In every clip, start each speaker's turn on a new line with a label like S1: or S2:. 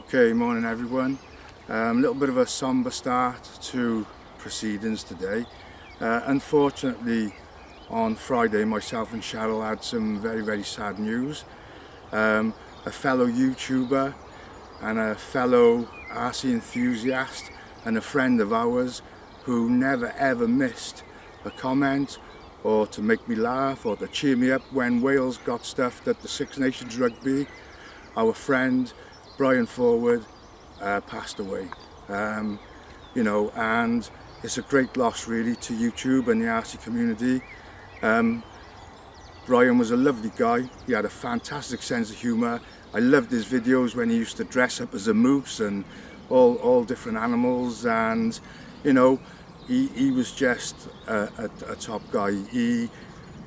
S1: Okay, morning everyone. A little bit of a somber start to proceedings today. Unfortunately, on Friday, myself and Cheryl had some very sad news. A fellow YouTuber and a fellow RC enthusiast and a friend of ours who never ever missed a comment or to make me laugh or to cheer me up when Wales got stuffed at the Six Nations Rugby. Our friend Brian Forward passed away, and it's a great loss really to YouTube and the RC community. Brian was a lovely guy. He had a fantastic sense of humour. I loved his videos when he used to dress up as a moose and all different animals, and he was just a top guy. He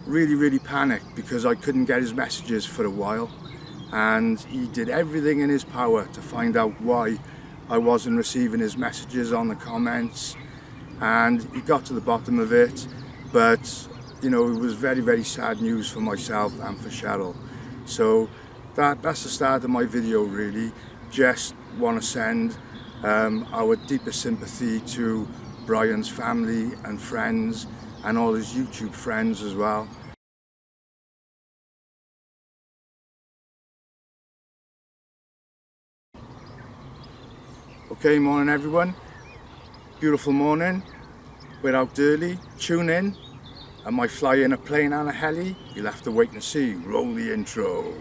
S1: really panicked because I couldn't get his messages for a while, and he did everything in his power to find out why I wasn't receiving his messages on the comments, and he got to the bottom of it. But it was very sad news for myself and for Cheryl. So that's the start of my video really. Just want to send our deepest sympathy to Brian's family and friends and all his YouTube friends as well. Okay, morning everyone. Beautiful morning. We're out early. Tune in. I might fly in a plane and a heli. You'll have to wait and see. Roll the intro.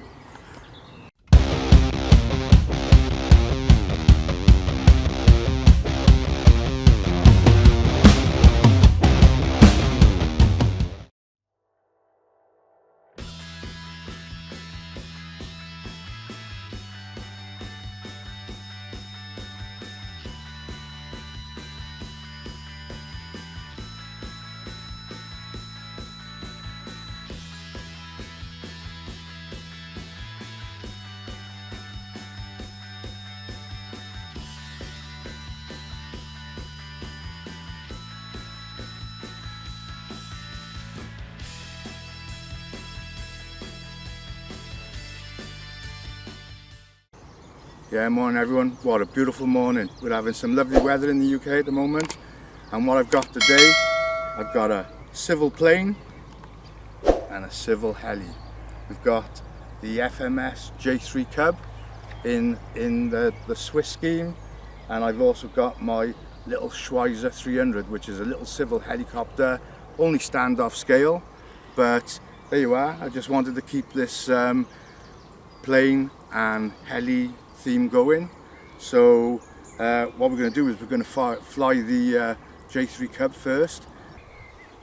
S1: Yeah, morning everyone. What a beautiful morning. We're having some lovely weather in the UK at the moment, and what I've got today, I've got a civil plane and a civil heli. We've got the FMS J-3 Cub in the Swiss scheme, and I've also got my little Schweizer S300, which is a little civil helicopter, only standoff scale, but there you are. I just wanted to keep this plane and heli theme going. So what we're going to do is we're going to fly the J-3 Cub first.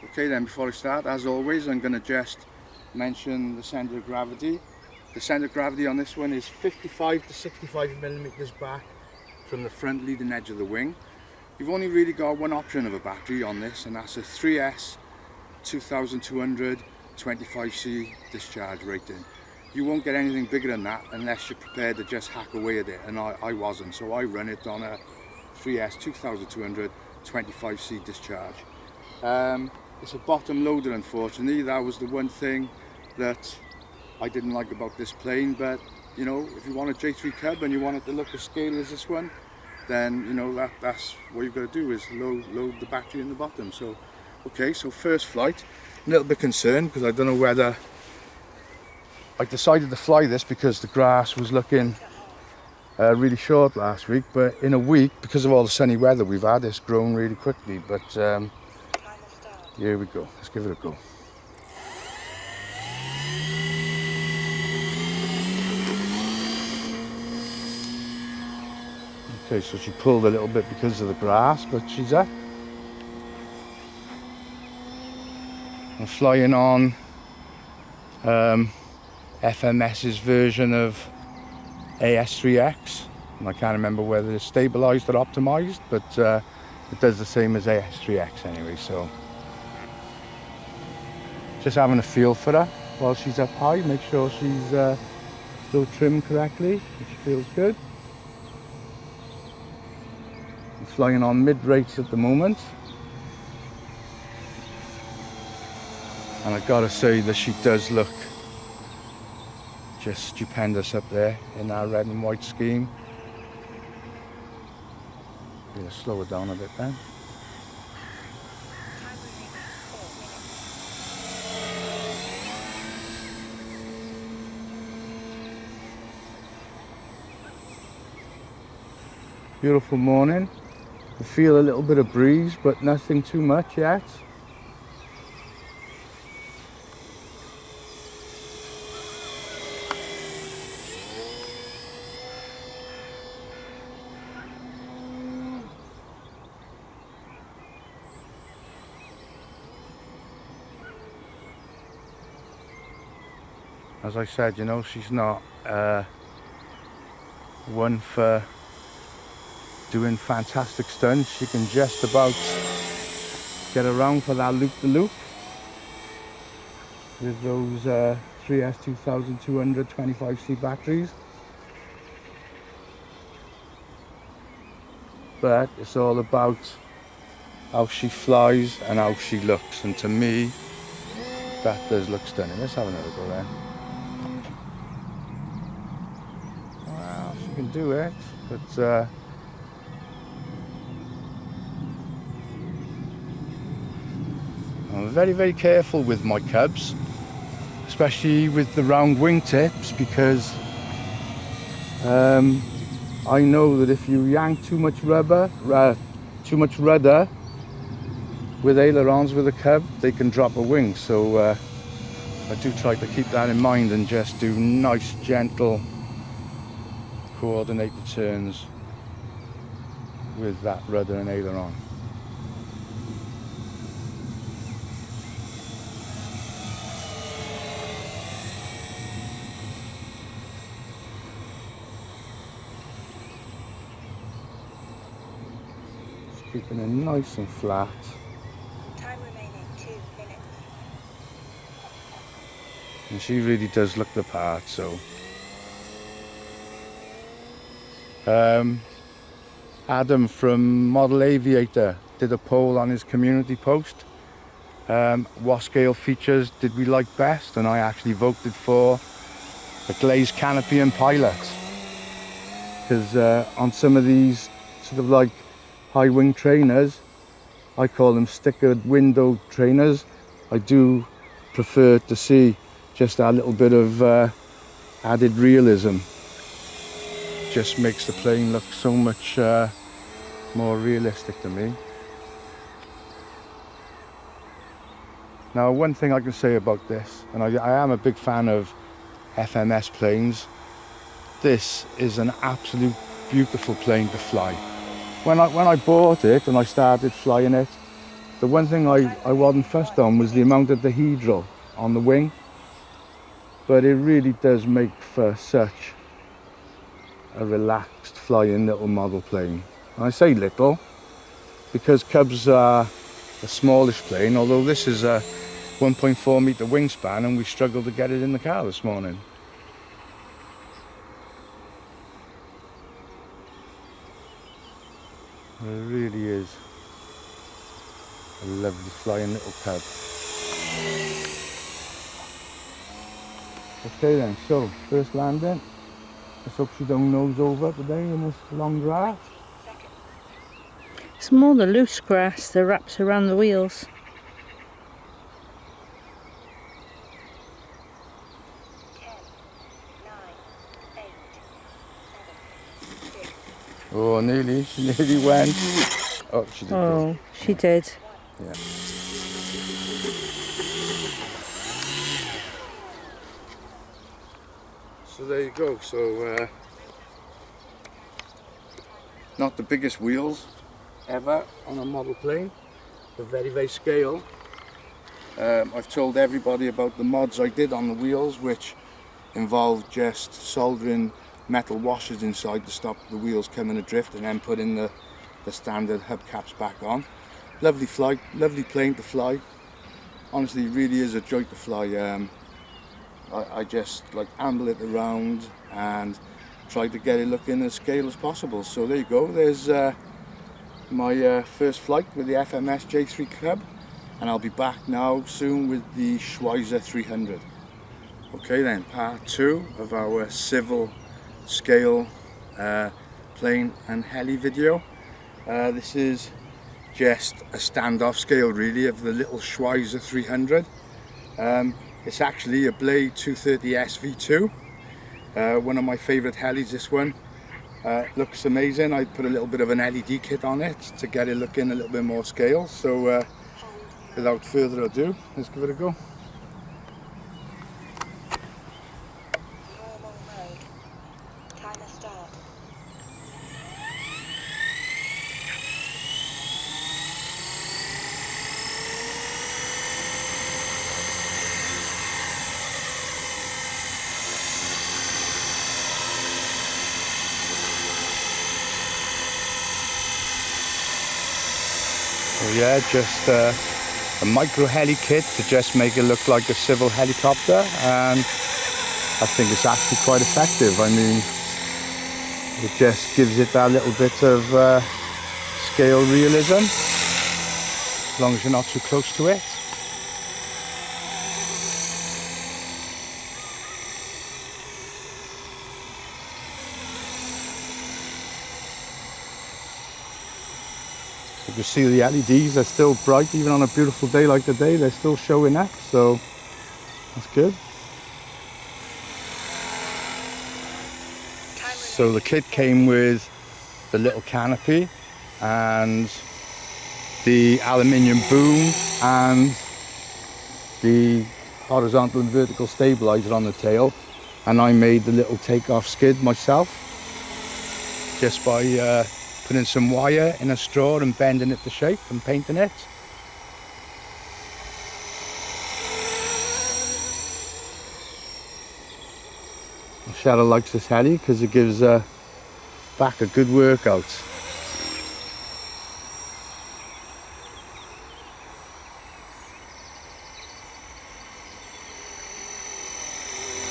S1: Okay, then before I start, as always, I'm going to just mention the centre of gravity. The centre of gravity on this one is 55 to 65 millimeters back from the front leading edge of the wing. You've only really got one option of a battery on this, and that's a 3S 2200 25C discharge rating. You won't get anything bigger than that unless you're prepared to just hack away at it, and I wasn't, so I run it on a 3S 2200 25C discharge. It's a bottom loader, unfortunately. That was the one thing that I didn't like about this plane, but if you want a J-3 Cub and you want it to look as scale as this one, then that's what you've got to do, is load the battery in the bottom. So okay, so first flight. A little bit concerned because I don't know whether I decided to fly this because the grass was looking really short last week, but in a week, because of all the sunny weather we've had, it's grown really quickly. But here we go, let's give it a go. Okay, so she pulled a little bit because of the grass, but she's up. I'm flying on FMS's version of AS3X, and I can't remember whether it's stabilized or optimized, but it does the same as AS3X anyway. So just having a feel for her while she's up high, make sure she's still trimmed correctly, which feels good. I'm flying on mid rates at the moment, and I've got to say that she does look just stupendous up there in our red and white scheme. Gonna slow it down a bit then. Beautiful morning. I feel a little bit of breeze, but nothing too much yet. As I said, you know, she's not one for doing fantastic stunts. She can just about get around for that loop-the-loop with those 3S 2200 25C batteries. But it's all about how she flies and how she looks, and to me that does look stunning. Let's have another go there. Well, she can do it, but I'm very, very careful with my Cubs, especially with the round wingtips, because I know that if you yank too much rudder with ailerons with a Cub, they can drop a wing. So I do try to keep that in mind and just do nice, gentle, coordinated turns with that rudder and aileron. Keeping it nice and flat.
S2: Time remaining 2 minutes.
S1: And she really does look the part, so. Adam from Model Aviator did a poll on his community post. What scale features did we like best? And I actually voted for the glazed canopy and pilot. Because on some of these sort of like high wing trainers, I call them stickered window trainers, I do prefer to see just a little bit of added realism. Just makes the plane look so much more realistic to me. Now, one thing I can say about this, and I am a big fan of FMS planes, this is an absolute beautiful plane to fly. When I bought it and I started flying it, the one thing I wasn't fussed on was the amount of dihedral on the wing, but it really does make for such a relaxed flying little model plane. And I say little because Cubs are a smallish plane, although this is a 1.4 meter wingspan and we struggled to get it in the car this morning. It really is a lovely flying little Cub. Okay then, so first landing. Let's hope she don't nose over today in this long grass.
S2: It's more the loose grass that wraps around the wheels. 10, 9, 8, 7, 6.
S1: Oh, she nearly went. Oh, she did.
S2: Oh, she did.
S1: Yeah. So there you go. So not the biggest wheels ever on a model plane. They're very, very scale. I've told everybody about the mods I did on the wheels, which involved just soldering metal washers inside to stop the wheels coming adrift, and then putting the standard hubcaps back on. Lovely flight, lovely plane to fly. Honestly, it really is a joy to fly. I just like amble it around and try to get it looking as scale as possible. So there you go, there's my first flight with the FMS J-3 Cub, and I'll be back now soon with the Schweizer S300. Okay then, part 2 of our civil scale plane and heli video. This is just a standoff scale really of the little Schweizer 300. It's actually a Blade 230S V2. One of my favourite helis, this one. Looks amazing. I put a little bit of an LED kit on it to get it looking a little bit more scale. So without further ado, let's give it a go.
S2: Normal mode. Timer start.
S1: So yeah, just a Microheli kit to just make it look like a civil helicopter, and I think it's actually quite effective. I mean, it just gives it that little bit of scale realism, as long as you're not too close to it. You can see the LEDs are still bright, even on a beautiful day like today. They're still showing up, so that's good. So the kit came with the little canopy and the aluminium boom and the horizontal and vertical stabilizer on the tail, and I made the little takeoff skid myself just by putting some wire in a straw and bending it to shape and painting it. Cheryl likes this heli because it gives back a good workout.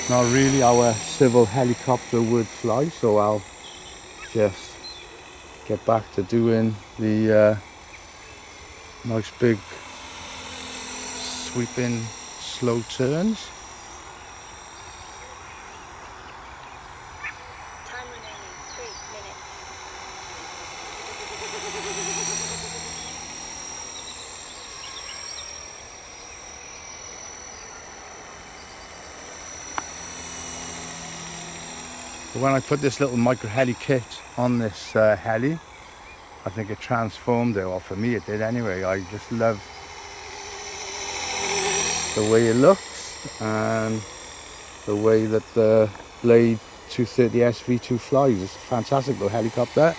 S1: Not really how a civil helicopter would fly, so I'll just get back to doing the nice big sweeping slow turns.
S2: Time remaining 3 minutes.
S1: When I put this little Microheli kit on this heli, I think it transformed it, or for me it did anyway. I just love the way it looks and the way that the Blade 230S V2 flies. It's a fantastic little helicopter.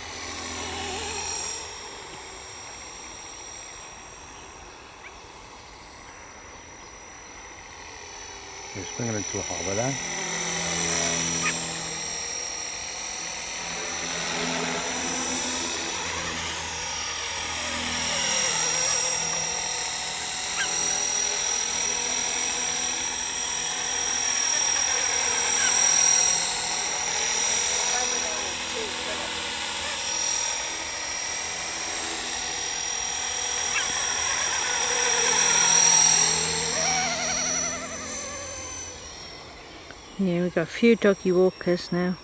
S1: Just bring it into a hover there.
S2: Time remaining 2 minutes. Yeah, we've got a few doggy walkers now.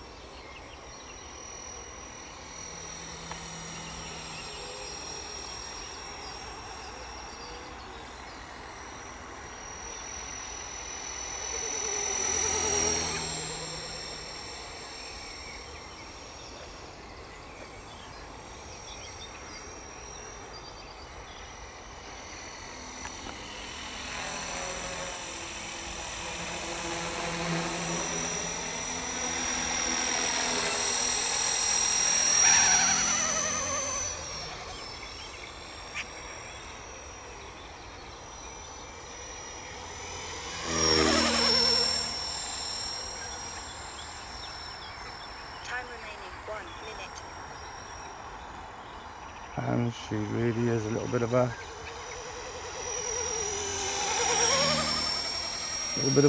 S2: Time remaining 1 minute.
S1: And she really is a little bit of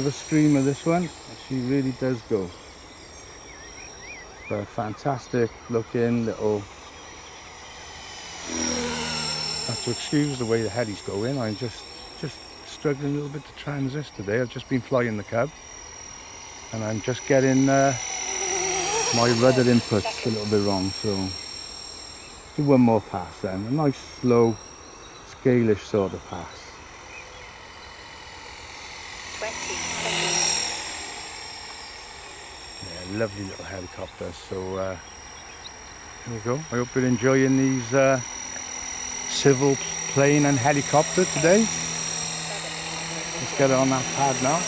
S1: a screamer, this one. She really does go. A fantastic looking little, have to excuse the way the heli's going. I'm just struggling a little bit to transist today. I've just been flying the Cub and I'm just getting my rudder inputs a little bit wrong, so Do one more pass then, a nice slow, scalish sort of pass.
S2: 20 seconds.
S1: Yeah, lovely little helicopter. So here we go. I hope you're enjoying these civil plane and helicopter today. Let's get on that pad now.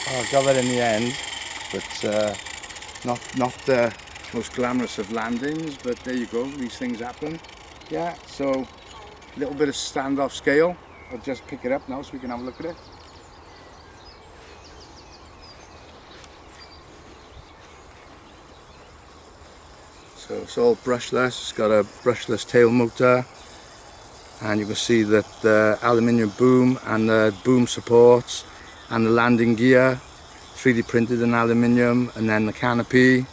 S1: Oh, I got that in the end, but not the most glamorous of landings, but there you go, these things happen. Yeah, so a little bit of standoff scale. I'll just pick it up now so we can have a look at it. So it's all brushless, it's got a brushless tail motor, and you can see that the aluminium boom and the boom supports and the landing gear 3D printed in aluminium, and then the canopy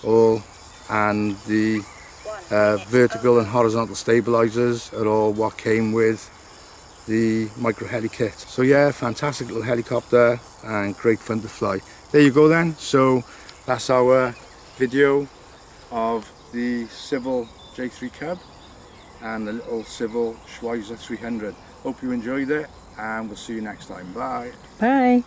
S1: all, and the vertical and horizontal stabilizers are all what came with the Microheli kit. So yeah, fantastic little helicopter and great fun to fly. There you go then. So that's our video of the civil J-3 Cub and the little civil Schweizer S300. Hope you enjoyed it, and we'll see you next time. Bye.
S2: Bye.